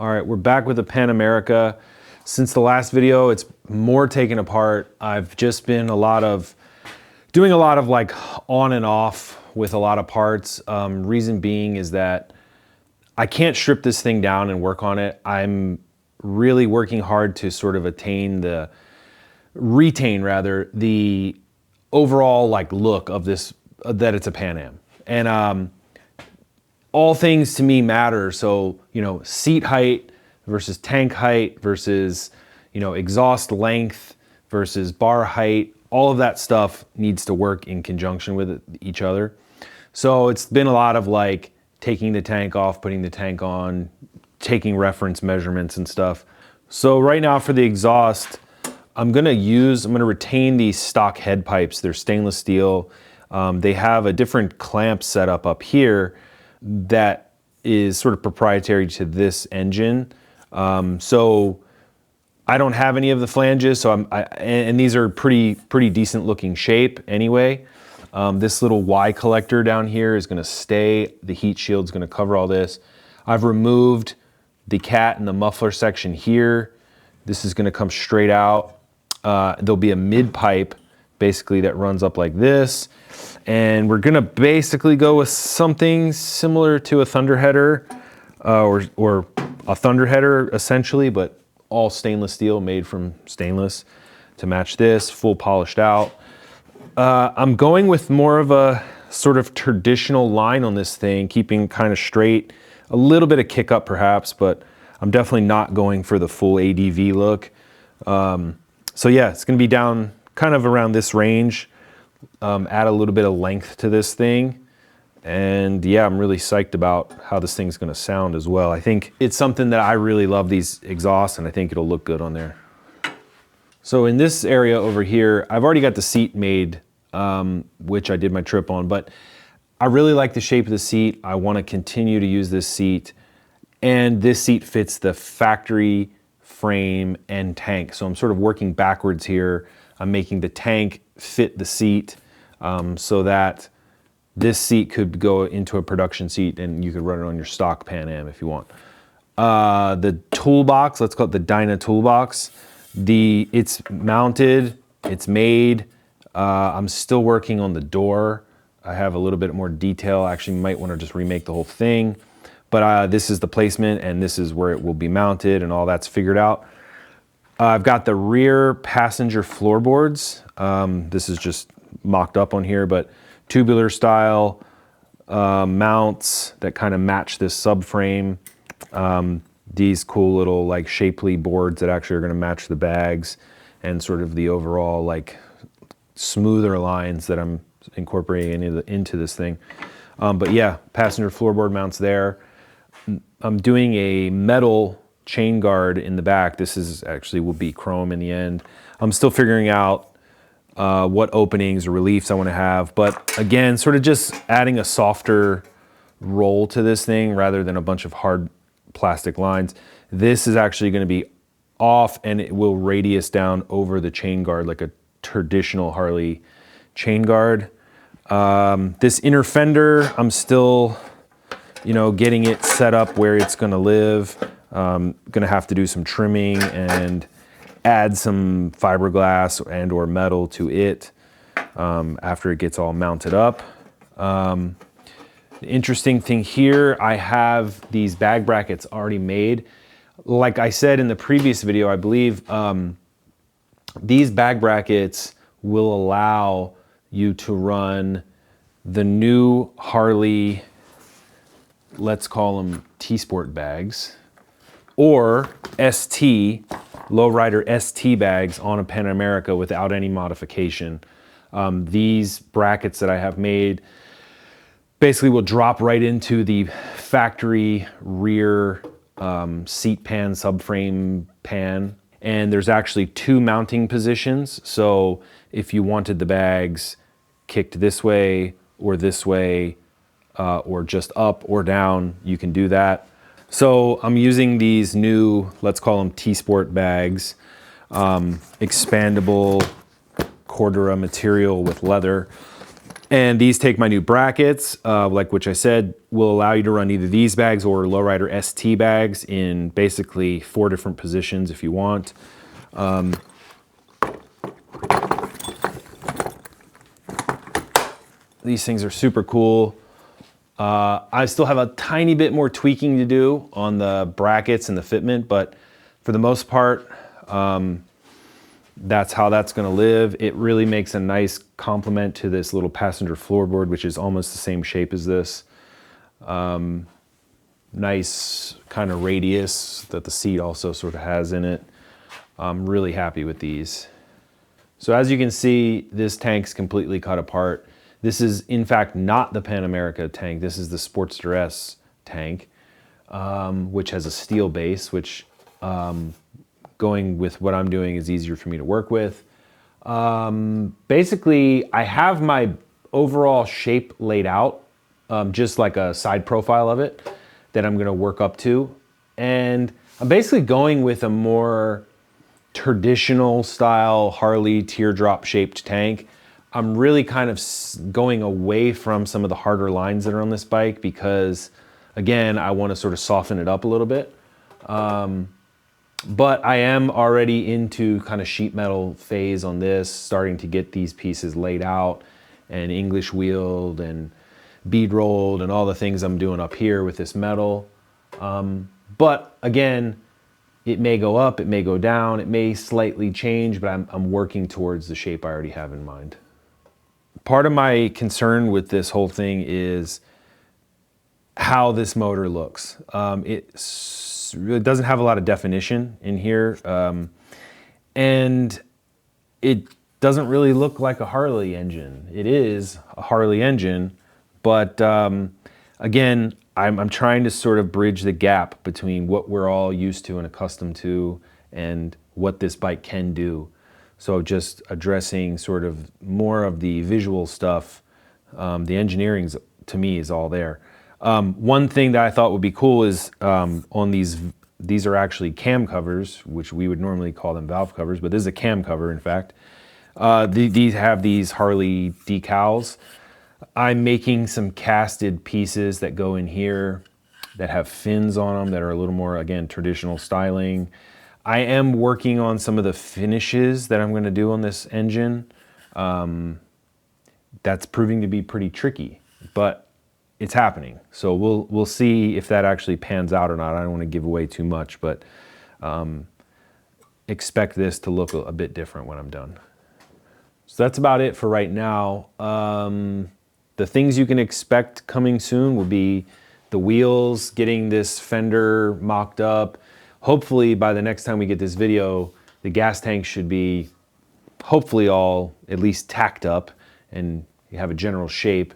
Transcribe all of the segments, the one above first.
All right, we're back with the Pan America. Since the last video, it's more taken apart. I've just been doing a lot of like on and off with a lot of parts. Reason being is that I can't strip this thing down and work on it. I'm really working hard to sort of retain the overall like look of this, that it's a Pan Am. And all things to me matter. So, you know, seat height versus tank height versus, you know, exhaust length versus bar height, all of that stuff needs to work in conjunction with each other. So it's been a lot of like taking the tank off, putting the tank on, taking reference measurements and stuff. So right now for the exhaust, I'm gonna retain these stock head pipes. They're stainless steel. They have a different clamp setup up here that is sort of proprietary to this engine. So I don't have any of the flanges, so and these are pretty decent looking shape anyway. This little Y collector down here is gonna stay. The heat shield's gonna cover all this. I've removed the cat and the muffler section here. This is gonna come straight out. There'll be a mid pipe basically that runs up like this. And we're gonna basically go with something similar to a thunderheader or a thunderheader essentially, but all stainless steel, made from stainless to match this, full polished out. I'm going with more of a sort of traditional line on this thing, keeping kind of straight, a little bit of kick up perhaps, but I'm definitely not going for the full ADV look. So yeah, it's gonna be down kind of around this range. Add a little bit of length to this thing. And yeah, I'm really psyched about how this thing's gonna sound as well. I think it's something that I really love, these exhausts, and I think it'll look good on there. So in this area over here, I've already got the seat made, which I did my trip on, but I really like the shape of the seat. I wanna continue to use this seat, and this seat fits the factory frame and tank. So I'm sort of working backwards here. I'm making the tank fit the seat so that this seat could go into a production seat and you could run it on your stock Pan Am if you want. The toolbox, let's call it the Dyna toolbox. It's mounted, it's made. I'm still working on the door. I have a little bit more detail. Actually might want to just remake the whole thing. But this is the placement and this is where it will be mounted and all that's figured out. I've got the rear passenger floorboards. This is just mocked up on here, but tubular style mounts that kind of match this subframe. These cool little like shapely boards that actually are gonna match the bags and sort of the overall like smoother lines that I'm incorporating into this thing. But yeah, passenger floorboard mounts there. I'm doing a metal chain guard in the back. This is actually will be chrome in the end. I'm still figuring out what openings or reliefs I want to have, but again, sort of just adding a softer roll to this thing rather than a bunch of hard plastic lines. This is actually going to be off and it will radius down over the chain guard like a traditional Harley chain guard. This inner fender, I'm still, you know, getting it set up where it's going to live. Gonna have to do some trimming and add some fiberglass and or metal to it after it gets all mounted up. The interesting thing here, I have these bag brackets already made. Like I said in the previous video, I believe these bag brackets will allow you to run the new Harley, let's call them T-Sport bags, or ST, lowrider ST bags on a Pan America without any modification. These brackets that I have made basically will drop right into the factory rear seat pan, subframe pan. And there's actually two mounting positions. So if you wanted the bags kicked this way, or just up or down, you can do that. So I'm using these new, let's call them T-Sport bags, expandable Cordura material with leather. And these take my new brackets, like which I said, will allow you to run either these bags or Lowrider ST bags in basically 4 different positions if you want. These things are super cool. I still have a tiny bit more tweaking to do on the brackets and the fitment, but for the most part, that's how that's gonna live. It really makes a nice complement to this little passenger floorboard, which is almost the same shape as this. Nice kind of radius that the seat also sort of has in it. I'm really happy with these. So as you can see, this tank's completely cut apart. This is in fact not the Pan America tank. This is the Sportster S tank, which has a steel base, which going with what I'm doing is easier for me to work with. Basically, I have my overall shape laid out, just like a side profile of it that I'm gonna work up to. And I'm basically going with a more traditional style Harley teardrop shaped tank. I'm really kind of going away from some of the harder lines that are on this bike because, again, I want to sort of soften it up a little bit. But I am already into kind of sheet metal phase on this, starting to get these pieces laid out and English wheeled and bead rolled and all the things I'm doing up here with this metal. But again, it may go up, it may go down, it may slightly change, but I'm working towards the shape I already have in mind. Part of my concern with this whole thing is how this motor looks. It doesn't have a lot of definition in here, and it doesn't really look like a Harley engine. It is a Harley engine, but again, I'm trying to sort of bridge the gap between what we're all used to and accustomed to and what this bike can do. So just addressing sort of more of the visual stuff. The engineering to me is all there. One thing that I thought would be cool is on these are actually cam covers, which we would normally call them valve covers, but this is a cam cover in fact. These have these Harley decals. I'm making some casted pieces that go in here that have fins on them that are a little more, again, traditional styling. I am working on some of the finishes that I'm going to do on this engine. That's proving to be pretty tricky, but it's happening. So we'll see if that actually pans out or not. I don't want to give away too much, but expect this to look a bit different when I'm done. So that's about it for right now. The things you can expect coming soon will be the wheels, getting this fender mocked up. Hopefully by the next time we get this video, the gas tank should be hopefully all at least tacked up and you have a general shape.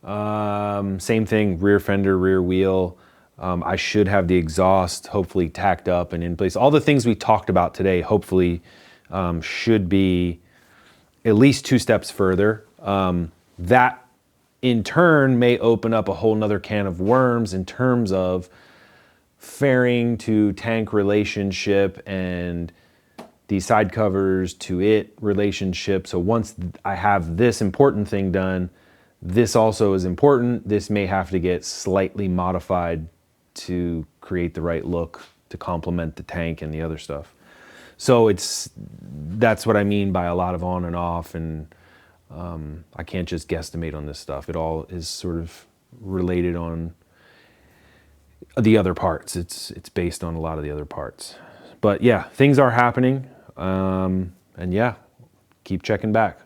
Same thing, rear fender, rear wheel. I should have the exhaust hopefully tacked up and in place. All the things we talked about today hopefully should be at least 2 steps further. That in turn may open up a whole nother can of worms in terms of fairing to tank relationship and the side covers to it relationship. So once I have this important thing done, this also is important. This may have to get slightly modified to create the right look to complement the tank and the other stuff. So that's what I mean by a lot of on and off, and I can't just guesstimate on this stuff. It all is sort of related on the other parts. It's based on a lot of the other parts. But yeah, things are happening. And yeah, keep checking back.